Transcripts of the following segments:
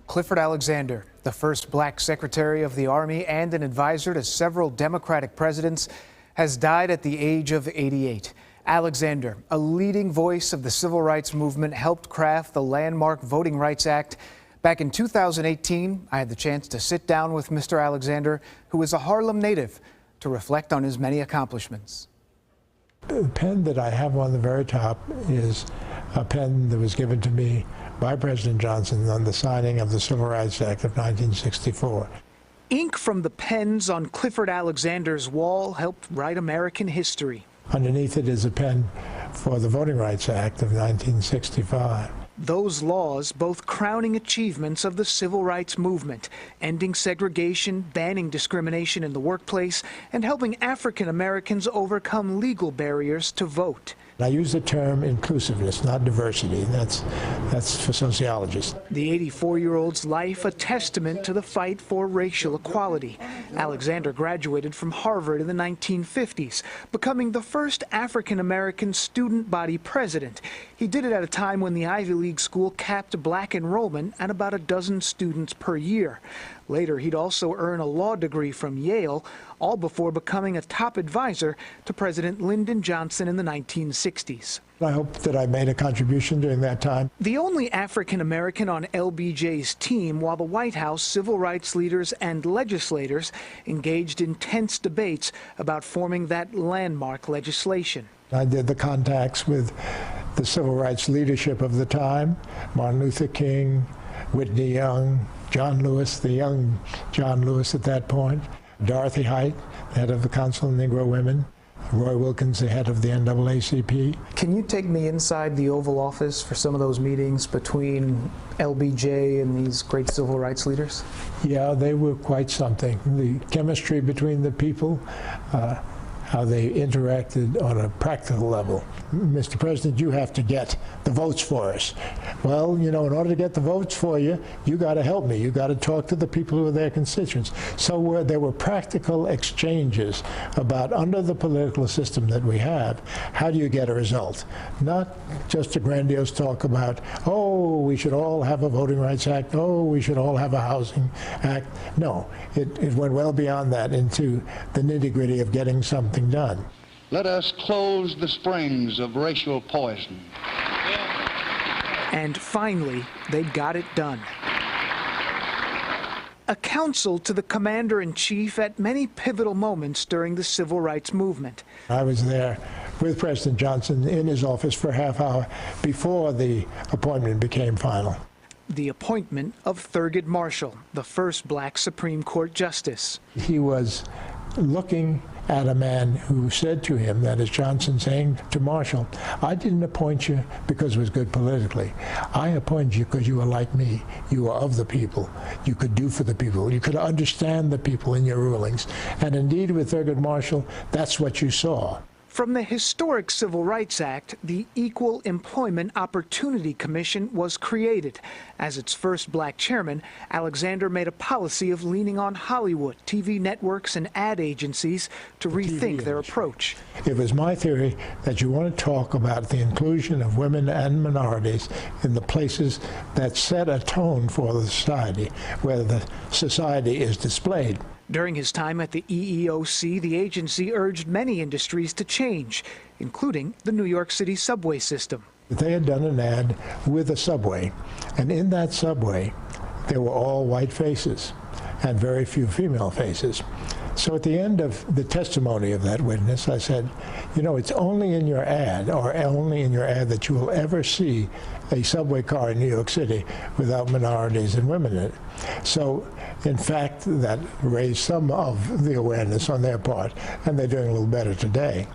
Clifford Alexander, the first black Secretary of the Army and an advisor to several Democratic presidents, has died at the age of 88. Alexander, a leading voice of the civil rights movement, helped craft the landmark Voting Rights Act. Back in 2018, I had the chance to sit down with Mr. Alexander, who is a Harlem native, to reflect on his many accomplishments. The pen that I have on the very top is a pen that was given to me by President Johnson on the signing of the Civil Rights Act of 1964. Ink from the pens on Clifford Alexander's wall helped write American history. Underneath it is a pen for the Voting Rights Act of 1965. Those laws, both crowning achievements of the civil rights movement, ending segregation, banning discrimination in the workplace, and helping African Americans overcome legal barriers to vote. I use the term inclusiveness, not diversity. That's for sociologists. The 84-year-old's life a testament to the fight for racial equality. Alexander graduated from Harvard in the 1950s, becoming the first African-American student body president. He did it at a time when the Ivy League school capped black enrollment at about a dozen students per year. Later, he'd also earn a law degree from Yale, all before becoming a top advisor to President Lyndon Johnson in the 1960s. I hope that I made a contribution during that time. The only African American on LBJ's team, while the White House, civil rights leaders and legislators engaged in tense debates about forming that landmark legislation. I did the contacts with the civil rights leadership of the time, Martin Luther King, Whitney Young, John Lewis, the young John Lewis at that point, Dorothy Height, head of the Council of Negro Women, Roy Wilkins, the head of the NAACP. Can you take me inside the Oval Office for some of those meetings between LBJ and these great civil rights leaders? Yeah, they were quite something. The chemistry between the people, how they interacted on a practical level. Mr. President, you have to get the votes for us. Well, you know, in order to get the votes for you, you got to help me. You got to talk to the people who are their constituents. So there were practical exchanges about, under the political system that we have, how do you get a result? Not just a grandiose talk about, oh, we should all have a Voting Rights Act, oh, we should all have a Housing Act. No, it went well beyond that into the nitty-gritty of getting something done. Let us close the springs of racial poison. And finally, they got it done. A counsel to the commander-in-chief at many pivotal moments during the civil rights movement. I was there with President Johnson in his office for a half hour before the appointment became final. The appointment of Thurgood Marshall, the first black Supreme Court justice. He was looking at a man who said to him, that is Johnson saying to Marshall, I didn't appoint you because it was good politically. I appointed you because you were like me. You were of the people. You could do for the people. You could understand the people in your rulings. And indeed, with Thurgood Marshall, that's what you saw. From the historic Civil Rights Act, the Equal Employment Opportunity Commission was created. As its first black chairman, Alexander made a policy of leaning on Hollywood, TV networks, and ad agencies to rethink their approach. It was my theory that you want to talk about the inclusion of women and minorities in the places that set a tone for the society, where the society is displayed. During his time at the EEOC, the agency urged many industries to change, including the New York City subway system. They had done an ad with a subway, and in that subway, there were all white faces and very few female faces. So at the end of the testimony of that witness, I said, you know, it's only in your ad, or only in your ad, that you will ever see a subway car in New York City without minorities and women in it. So, in fact, that raised some of the awareness on their part, and they're doing a little better today.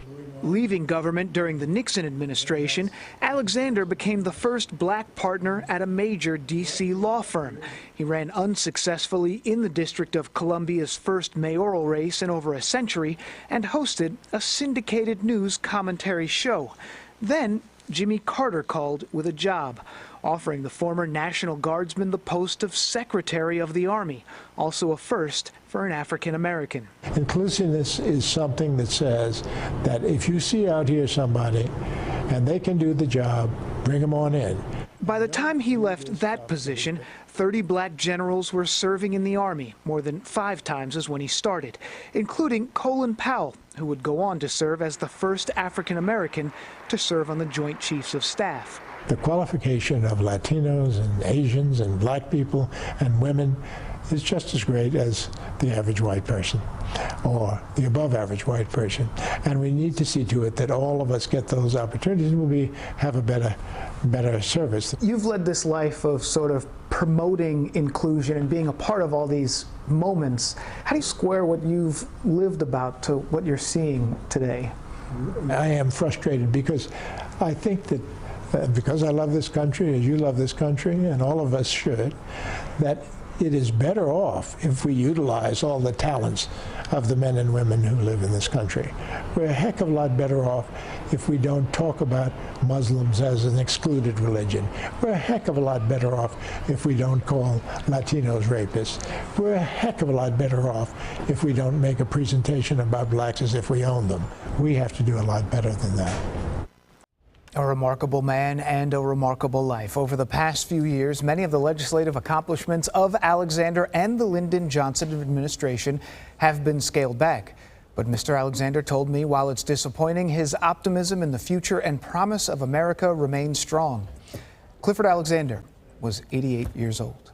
Leaving government during the Nixon administration, Alexander became the first black partner at a major D.C. law firm. He ran unsuccessfully in the District of Columbia's first mayoral race in over a century and hosted a syndicated news commentary show. Then Jimmy Carter called with a job, offering the former National Guardsman the post of Secretary of the Army, also a first for an African American. Inclusiveness is something that says that if you see out here somebody and they can do the job, bring them on in. By the time he left that position, 30 black generals were serving in the Army, more than 5 times as when he started, including Colin Powell, who would go on to serve as the first African American to serve on the Joint Chiefs of Staff. The qualification of Latinos and Asians and black people and women is just as great as the average white person or the above average white person. And we need to see to it that all of us get those opportunities and we'll have a better service. You've led this life of sort of promoting inclusion and being a part of all these moments. How do you square what you've lived about to what you're seeing today? I am frustrated because I think that because I love this country, as you love this country, and all of us should, that it is better off if we utilize all the talents of the men and women who live in this country. We're a heck of a lot better off if we don't talk about Muslims as an excluded religion. We're a heck of a lot better off if we don't call Latinos rapists. We're a heck of a lot better off if we don't make a presentation about blacks as if we own them. We have to do a lot better than that. A remarkable man and a remarkable life. Over the past few years, many of the legislative accomplishments of Alexander and the Lyndon Johnson administration have been scaled back. But Mr. Alexander told me while it's disappointing, his optimism in the future and promise of America remains strong. Clifford Alexander was 88 years old.